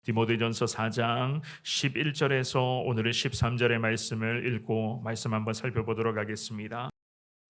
디모데전서 4장 11절에서 오늘은 13절의 말씀을 읽고 말씀 한번 살펴보도록 하겠습니다.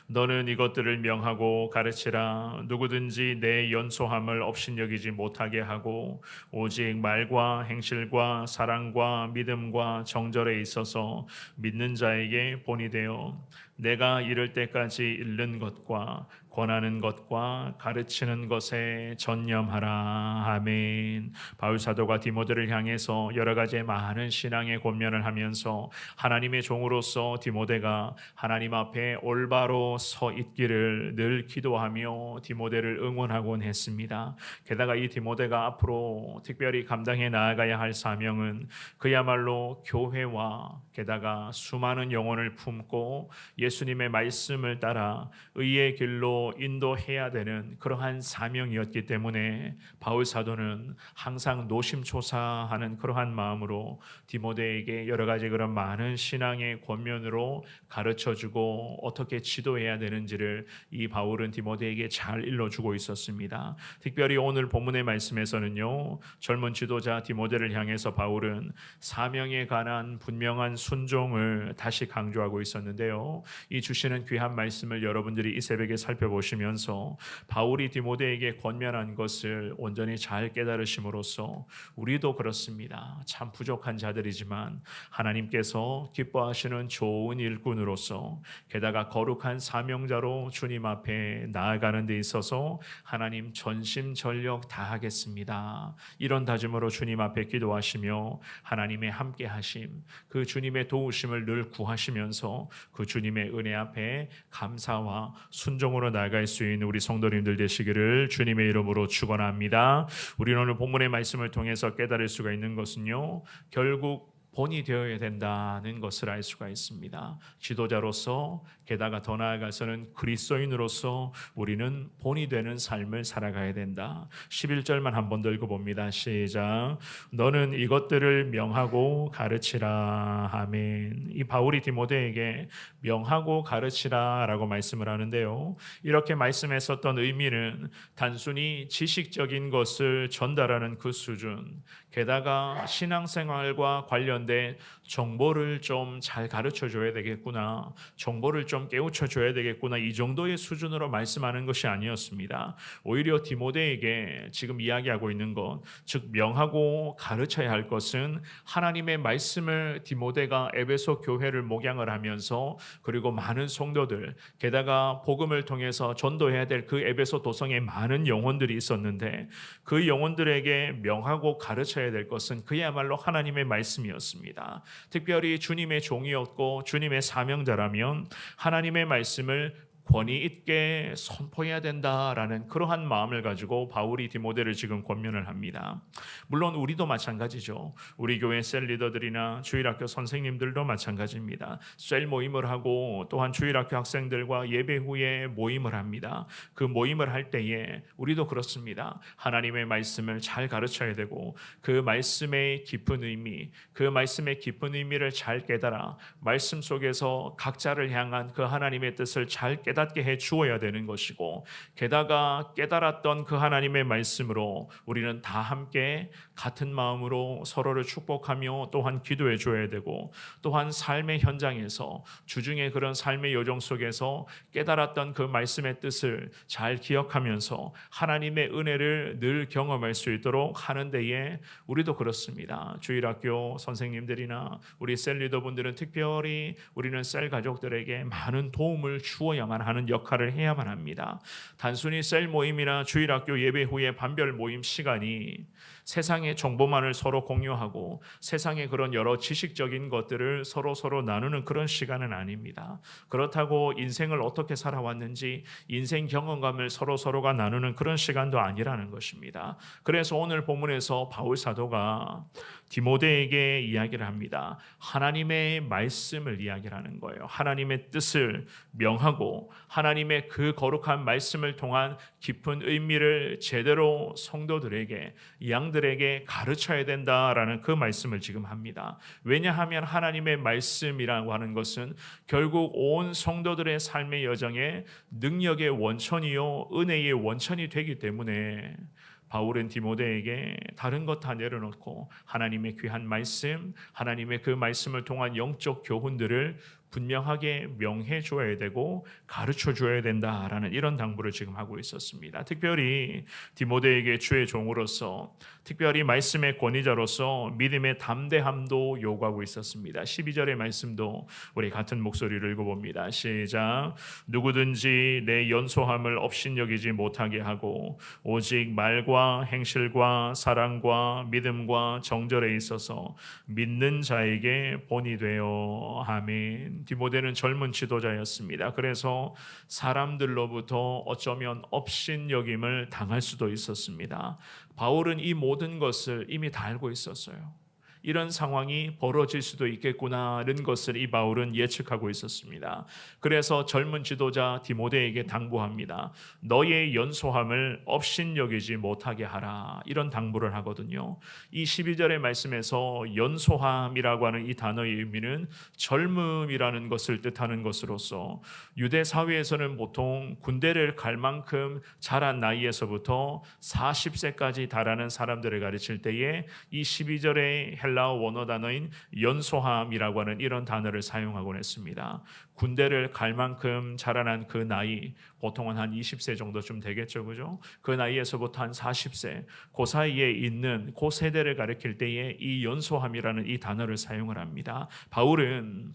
너는 이것들을 명하고 가르치라. 누구든지 내 연소함을 업신여기지 못하게 하고 오직 말과 행실과 사랑과 믿음과 정절에 있어서 믿는 자에게 본이 되어 내가 이를 때까지 잃는 것과 권하는 것과 가르치는 것에 전념하라. 아멘. 바울 사도가 디모데를 향해서 여러 가지 많은 신앙의 권면을 하면서 하나님의 종으로서 디모데가 하나님 앞에 올바로 서 있기를 늘 기도하며 디모데를 응원하곤 했습니다. 게다가 이 디모데가 앞으로 특별히 감당해 나아가야 할 사명은 그야말로 교회와 게다가 수많은 영혼을 품고 예수님의 말씀을 따라 의의 길로 인도해야 되는 그러한 사명이었기 때문에 바울 사도는 항상 노심초사하는 그러한 마음으로 디모데에게 여러 가지 그런 많은 신앙의 권면으로 가르쳐주고 어떻게 지도해야 되는지를 이 바울은 디모데에게 잘 일러주고 있었습니다. 특별히 오늘 본문의 말씀에서는요, 젊은 지도자 디모데를 향해서 바울은 사명에 관한 분명한 순종을 다시 강조하고 있었는데요. 이 주시는 귀한 말씀을 여러분들이 이 새벽에 살펴보시면서 바울이 디모데에게 권면한 것을 온전히 잘 깨달으심으로써 우리도 그렇습니다. 참 부족한 자들이지만 하나님께서 기뻐하시는 좋은 일꾼으로서 게다가 거룩한 사명자로 주님 앞에 나아가는 데 있어서 하나님 전심전력 다하겠습니다. 이런 다짐으로 주님 앞에 기도하시며 하나님의 함께 하심, 그 주님의 도우심을 늘 구하시면서 그 주님의 은혜 앞에 감사와 순종으로 나아갈 수 있는 우리 성도님들 되시기를 주님의 이름으로 축원합니다. 우리는 오늘 본문의 말씀을 통해서 깨달을 수가 있는 것은요, 결국 본이 되어야 된다는 것을 알 수가 있습니다. 지도자로서 게다가 더 나아가서는 그리스도인으로서 우리는 본이 되는 삶을 살아가야 된다. 11절만 한 번 더 읽어봅니다. 시작. 너는 이것들을 명하고 가르치라. 아멘. 이 바울이 디모데에게 명하고 가르치라 라고 말씀을 하는데요, 이렇게 말씀했었던 의미는 단순히 지식적인 것을 전달하는 그 수준, 게다가 신앙생활과 관련된 정보를 좀 잘 가르쳐 줘야 되겠구나, 정보를 좀 깨우쳐 줘야 되겠구나, 이 정도의 수준으로 말씀하는 것이 아니었습니다. 오히려 디모데에게 지금 이야기하고 있는 것, 즉 명하고 가르쳐야 할 것은 하나님의 말씀을 디모데가 에베소 교회를 목양을 하면서, 그리고 많은 성도들, 게다가 복음을 통해서 전도해야 될 그 에베소 도성에 많은 영혼들이 있었는데 그 영혼들에게 명하고 가르쳐야 될 것은 그야말로 하나님의 말씀이었습니다. 특별히 주님의 종이었고 주님의 사명자라면 하나님의 말씀을 권위 있게 선포해야 된다라는 그러한 마음을 가지고 바울이 디모데를 지금 권면을 합니다. 물론 우리도 마찬가지죠. 우리 교회 셀 리더들이나 주일학교 선생님들도 마찬가지입니다. 셀 모임을 하고 또한 주일학교 학생들과 예배 후에 모임을 합니다. 그 모임을 할 때에 우리도 그렇습니다. 하나님의 말씀을 잘 가르쳐야 되고 그 말씀의 깊은 의미, 그 말씀의 깊은 의미를 잘 깨달아 말씀 속에서 각자를 향한 그 하나님의 뜻을 잘 깨닫게 해 주어야 되는 것이고, 게다가 깨달았던 그 하나님의 말씀으로 우리는 다 함께 같은 마음으로 서로를 축복하며 또한 기도해 줘야 되고, 또한 삶의 현장에서 주중에 그런 삶의 여정 속에서 깨달았던 그 말씀의 뜻을 잘 기억하면서 하나님의 은혜를 늘 경험할 수 있도록 하는 데에 우리도 그렇습니다. 주일학교 선생님들이나 우리 셀 리더분들은 특별히 우리는 셀 가족들에게 많은 도움을 주어야만 하는 역할을 해야만 합니다. 단순히 셀 모임이나 주일학교 예배 후에 반별 모임 시간이 세상의 정보만을 서로 공유하고 세상의 그런 여러 지식적인 것들을 서로 나누는 그런 시간은 아닙니다. 그렇다고 인생을 어떻게 살아왔는지 인생 경험감을 서로가 나누는 그런 시간도 아니라는 것입니다. 그래서 오늘 본문에서 바울 사도가 디모데에게 이야기를 합니다. 하나님의 말씀을 이야기를 하는 거예요. 하나님의 뜻을 명하고 하나님의 그 거룩한 말씀을 통한 깊은 의미를 제대로 성도들에게, 양들에게 가르쳐야 된다라는 그 말씀을 지금 합니다. 왜냐하면 하나님의 말씀이라고 하는 것은 결국 온 성도들의 삶의 여정에 능력의 원천이요 은혜의 원천이 되기 때문에 바울은 디모데에게 다른 것 다 내려놓고 하나님의 귀한 말씀, 하나님의 그 말씀을 통한 영적 교훈들을 분명하게 명해 줘야 되고 가르쳐 줘야 된다라는 이런 당부를 지금 하고 있었습니다. 특별히 디모데에게 주의 종으로서, 특별히 말씀의 권위자로서 믿음의 담대함도 요구하고 있었습니다. 12절의 말씀도 우리 같은 목소리를 읽어봅니다. 시작. 누구든지 내 연소함을 업신여기지 못하게 하고 오직 말과 행실과 사랑과 믿음과 정절에 있어서 믿는 자에게 본이 되어. 아멘. 디모데는 젊은 지도자였습니다. 그래서 사람들로부터 어쩌면 업신여김을 당할 수도 있었습니다. 바울은 이 모든 것을 이미 다 알고 있었어요. 이런 상황이 벌어질 수도 있겠구나는 것을 이 바울은 예측하고 있었습니다. 그래서 젊은 지도자 디모데에게 당부합니다. 너의 연소함을 업신여기지 못하게 하라. 이런 당부를 하거든요. 이 12절의 말씀에서 연소함이라고 하는 이 단어의 의미는 젊음이라는 것을 뜻하는 것으로서 유대 사회에서는 보통 군대를 갈 만큼 자란 나이에서부터 40세까지 달하는 사람들을 가르칠 때에 이 12절의 헬라어 원어 단어인 연소함이라고 하는 이런 단어를 사용하곤 했습니다. 군대를 갈 만큼 자라난 그 나이, 보통은 한 20세 정도쯤 되겠죠, 그죠? 그 나이에서부터 한 40세, 그 사이에 있는 그 세대를 가리킬 때에 이 연소함이라는 이 단어를 사용을 합니다. 바울은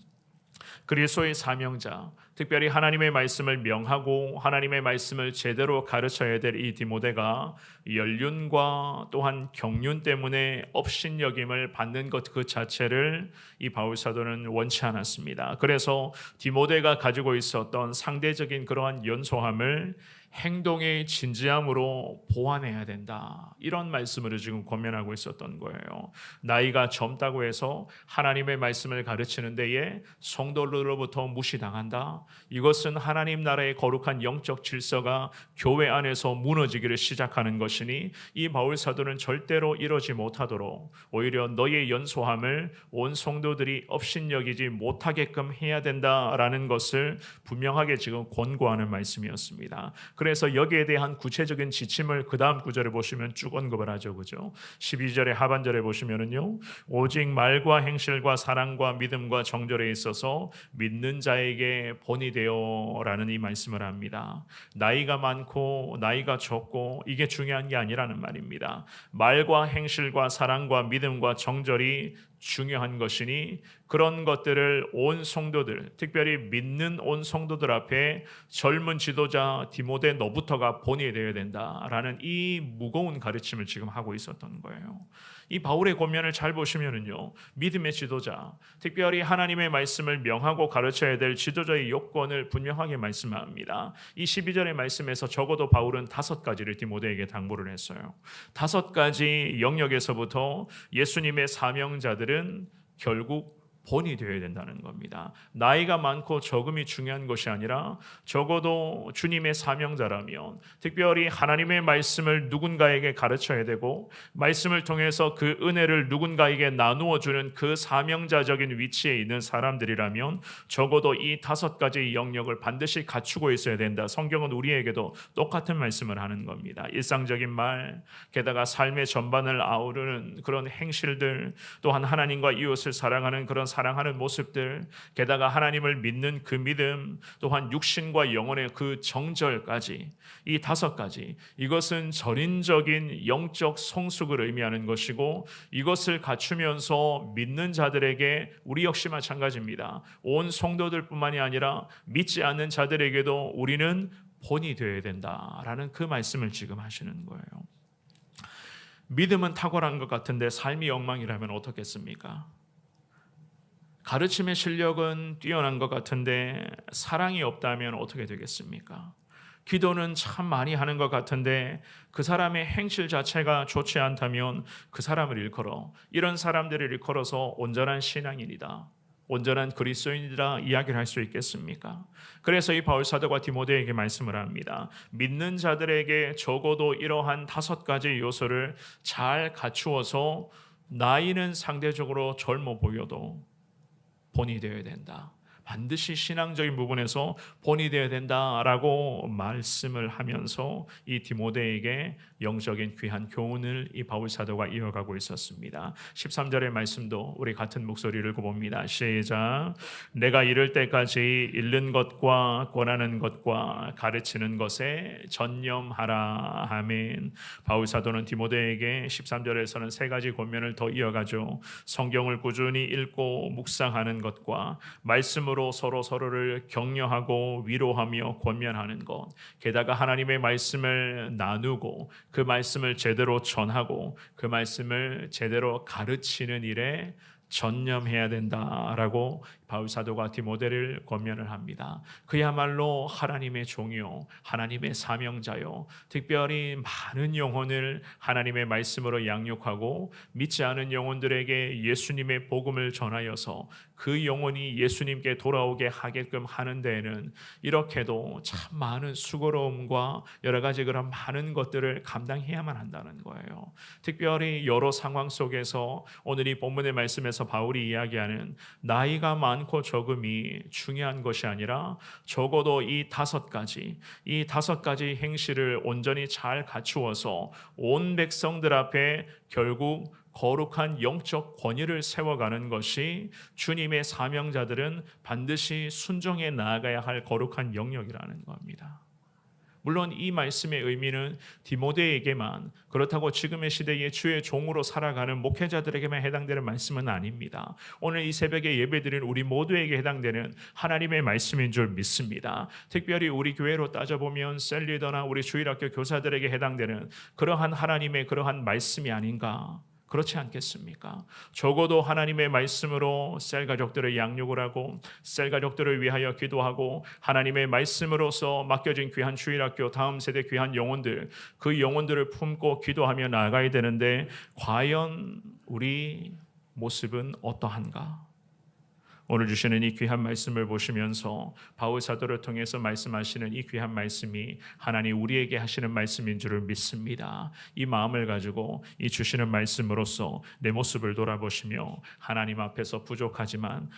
그리스도의 사명자, 특별히 하나님의 말씀을 명하고 하나님의 말씀을 제대로 가르쳐야 될 이 디모데가 연륜과 또한 경륜 때문에 업신여김을 받는 것 그 자체를 이 바울 사도는 원치 않았습니다. 그래서 디모데가 가지고 있었던 상대적인 그러한 연소함을 행동의 진지함으로 보완해야 된다. 이런 말씀으로 지금 권면하고 있었던 거예요. 나이가 젊다고 해서 하나님의 말씀을 가르치는 데에 성도들로부터 무시당한다. 이것은 하나님 나라의 거룩한 영적 질서가 교회 안에서 무너지기를 시작하는 것이니 이 바울 사도는 절대로 이러지 못하도록 오히려 너의 연소함을 온 성도들이 업신여기지 못하게끔 해야 된다라는 것을 분명하게 지금 권고하는 말씀이었습니다. 그래서 여기에 대한 구체적인 지침을 그 다음 구절에 보시면 쭉 언급을 하죠. 그죠? 12절의 하반절에 보시면은요. 오직 말과 행실과 사랑과 믿음과 정절에 있어서 믿는 자에게 본이 되어라는 이 말씀을 합니다. 나이가 많고 나이가 적고 이게 중요한 게 아니라는 말입니다. 말과 행실과 사랑과 믿음과 정절이 중요한 것이니 그런 것들을 온 성도들, 특별히 믿는 온 성도들 앞에 젊은 지도자 디모데 너부터가 본이 되어야 된다라는 이 무거운 가르침을 지금 하고 있었던 거예요. 이 바울의 권면을 잘 보시면은요, 믿음의 지도자, 특별히 하나님의 말씀을 명하고 가르쳐야 될 지도자의 요건을 분명하게 말씀합니다. 이 12절의 말씀에서 적어도 바울은 5가지를 디모데에게 당부를 했어요. 5가지 영역에서부터 예수님의 사명자들은 결국 본이 되어야 된다는 겁니다. 나이가 많고 적음이 중요한 것이 아니라 적어도 주님의 사명자라면 특별히 하나님의 말씀을 누군가에게 가르쳐야 되고 말씀을 통해서 그 은혜를 누군가에게 나누어 주는 그 사명자적인 위치에 있는 사람들이라면 적어도 이 5가지 영역을 반드시 갖추고 있어야 된다. 성경은 우리에게도 똑같은 말씀을 하는 겁니다. 일상적인 말, 게다가 삶의 전반을 아우르는 그런 행실들, 또한 하나님과 이웃을 사랑하는 그런 사랑하는 모습들, 게다가 하나님을 믿는 그 믿음, 또한 육신과 영혼의 그 정절까지, 이 5가지, 이것은 전인적인 영적 성숙을 의미하는 것이고 이것을 갖추면서 믿는 자들에게 우리 역시 마찬가지입니다. 온 성도들뿐만이 아니라 믿지 않는 자들에게도 우리는 본이 되어야 된다라는 그 말씀을 지금 하시는 거예요. 믿음은 탁월한 것 같은데 삶이 엉망이라면 어떻겠습니까? 가르침의 실력은 뛰어난 것 같은데 사랑이 없다면 어떻게 되겠습니까? 기도는 참 많이 하는 것 같은데 그 사람의 행실 자체가 좋지 않다면 그 사람을 일컬어, 이런 사람들을 일컬어서 온전한 신앙인이다, 온전한 그리스도인이라 이야기를 할 수 있겠습니까? 그래서 이 바울 사도가 디모데에게 말씀을 합니다. 믿는 자들에게 적어도 이러한 5가지 요소를 잘 갖추어서 나이는 상대적으로 젊어 보여도 본이 되어야 된다. 반드시 신앙적인 부분에서 본이 되어야 된다라고 말씀을 하면서 이 디모데에게 영적인 귀한 교훈을 이 바울 사도가 이어가고 있었습니다. 13절의 말씀도 우리 같은 목소리를 읽어봅니다. 시작. 내가 이를 때까지 읽는 것과 권하는 것과 가르치는 것에 전념하라. 아멘. 바울 사도는 디모데에게 13절에서는 세 가지 권면을 더 이어가죠. 성경을 꾸준히 읽고 묵상하는 것과 말씀으로 서로를 격려하고 위로하며 권면하는 것, 게다가 하나님의 말씀을 나누고 그 말씀을 제대로 전하고 그 말씀을 제대로 가르치는 일에 전념해야 된다라고 바울 사도가 디모데를 권면을 합니다. 그야말로 하나님의 종이요, 하나님의 사명자요, 특별히 많은 영혼을 하나님의 말씀으로 양육하고 믿지 않은 영혼들에게 예수님의 복음을 전하여서 그 영혼이 예수님께 돌아오게 하게끔 하는 데에는 이렇게도 참 많은 수고로움과 여러 가지 그런 많은 것들을 감당해야만 한다는 거예요. 특별히 여러 상황 속에서 오늘 이 본문의 말씀에서 바울이 이야기하는 나이가 많고 적음이 중요한 것이 아니라 적어도 이 다섯 가지 행실을 온전히 잘 갖추어서 온 백성들 앞에 결국 거룩한 영적 권위를 세워가는 것이 주님의 사명자들은 반드시 순종해 나아가야 할 거룩한 영역이라는 겁니다. 물론 이 말씀의 의미는 디모데에게만, 그렇다고 지금의 시대에 주의 종으로 살아가는 목회자들에게만 해당되는 말씀은 아닙니다. 오늘 이 새벽에 예배드린 우리 모두에게 해당되는 하나님의 말씀인 줄 믿습니다. 특별히 우리 교회로 따져보면 셀리더나 우리 주일학교 교사들에게 해당되는 그러한 하나님의 그러한 말씀이 아닌가, 그렇지 않겠습니까? 적어도 하나님의 말씀으로 셀 가족들을 양육을 하고 셀 가족들을 위하여 기도하고 하나님의 말씀으로서 맡겨진 귀한 주일학교 다음 세대 귀한 영혼들, 그 영혼들을 품고 기도하며 나아가야 되는데 과연 우리 모습은 어떠한가? 오늘 주시는 이 귀한 말씀을 보시면서 바울 사도를 통해서 말씀하시는 이 귀한 말씀이 하나님 우리에게 하시는 말씀인 줄을 믿습니다. 이 마음을 가지고 이 주시는 말씀으로써 내 모습을 돌아보시며 하나님 앞에서 부족하지만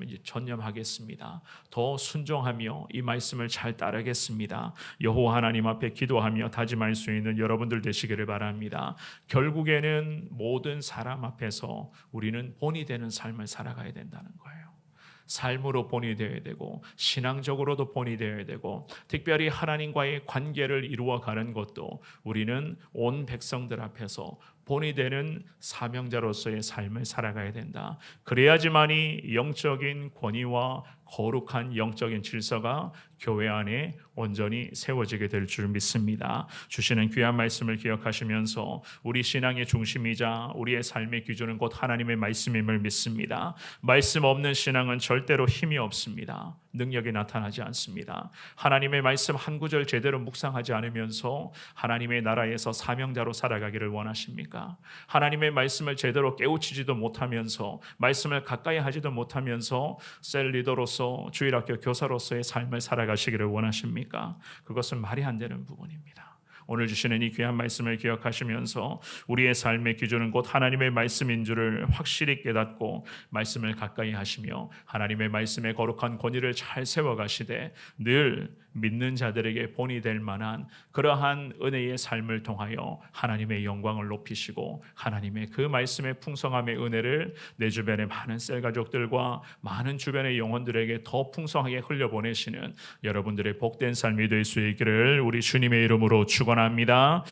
이제 전념하겠습니다. 더 순종하며 이 말씀을 잘 따르겠습니다. 여호와 하나님 앞에 기도하며 다짐할 수 있는 여러분들 되시기를 바랍니다. 결국에는 모든 사람 앞에서 우리는 본이 되는 삶을 살아가야 된다는 거예요. 삶으로 본이 되어야 되고 신앙적으로도 본이 되어야 되고 특별히 하나님과의 관계를 이루어가는 것도 우리는 온 백성들 앞에서 본이 되는 사명자로서의 삶을 살아가야 된다. 그래야지만이 영적인 권위와 거룩한 영적인 질서가 교회 안에 온전히 세워지게 될 줄 믿습니다. 주시는 귀한 말씀을 기억하시면서 우리 신앙의 중심이자 우리의 삶의 기준은 곧 하나님의 말씀임을 믿습니다. 말씀 없는 신앙은 절대로 힘이 없습니다. 능력이 나타나지 않습니다. 하나님의 말씀 한 구절 제대로 묵상하지 않으면서 하나님의 나라에서 사명자로 살아가기를 원하십니까? 하나님의 말씀을 제대로 깨우치지도 못하면서 말씀을 가까이 하지도 못하면서 셀 리더로서 주일학교 교사로서의 삶을 살아가시기를 원하십니까? 그것은 말이 안 되는 부분입니다. 오늘 주시는 이 귀한 말씀을 기억하시면서 우리의 삶의 기준은 곧 하나님의 말씀인 줄을 확실히 깨닫고 말씀을 가까이 하시며 하나님의 말씀의 거룩한 권위를 잘 세워가시되 늘 믿는 자들에게 본이 될 만한 그러한 은혜의 삶을 통하여 하나님의 영광을 높이시고 하나님의 그 말씀의 풍성함의 은혜를 내 주변의 많은 셀 가족들과 많은 주변의 영혼들에게 더 풍성하게 흘려보내시는 여러분들의 복된 삶이 될 수 있기를 우리 주님의 이름으로 축원합니다.